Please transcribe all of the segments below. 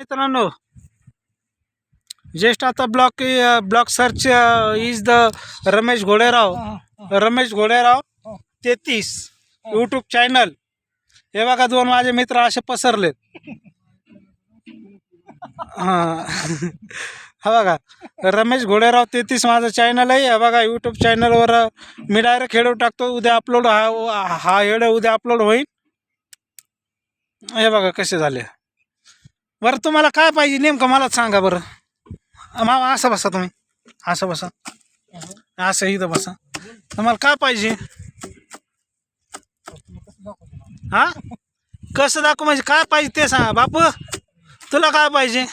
मित्रांनो, जस्ट आता block search is the Ramesh Ghoderao 33 YouTube channel. हे बघा, 2 माझे मित्र असे पसरलेत. हां हा बघा, रमेश घोडेराव 33 माझं चॅनल आहे. हे बघा, यूट्यूब चॅनलवर मी डायरेक्ट व्हिडिओ टाकतो. उद्या अपलोड हा व्हिडिओ उद्या अपलोड होईल. हे बघा कसे झाले. बरं, तुम्हाला काय पाहिजे नेमकं मला सांगा बरं. मामा असं बसा, तुम्ही असं बसा, असं इथं बसा. तुम्हाला काय पाहिजे? हा, कसं दाखवू म्हणजे काय पाहिजे ते सांगा. बापू, तुला काय पाहिजे?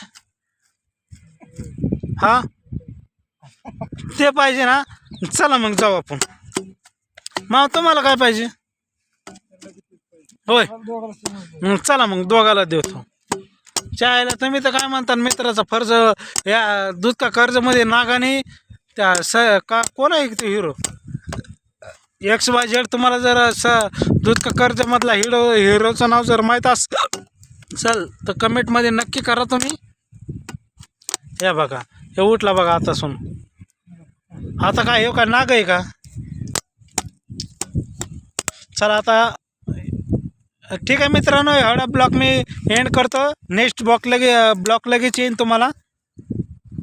हा, ते पाहिजे ना. चला मग जाऊ आपण. मामा, तुम्हाला काय पाहिजे? होय, चला मग दोघाला देतो. चायला तुम्ही तर काय म्हणता, मित्राचा फर्ज या दूध का कर्जमध्ये नागाने त्या का कोण आहे ते हिरो XYZ. तुम्हाला जर दूध का कर्जमधला हिरोचं नाव जर माहीत असेल तर कमेंटमध्ये नक्की करा तुम्ही. या बघा, हे उठला बघा आता सुन. आता काय हे का नाग आहे का? चला आता ठीक आहे मित्रांनो, एवढा ब्लॉग मी एंड करतो. नेक्स्ट ब्लॉग लगेच येईन तुम्हाला.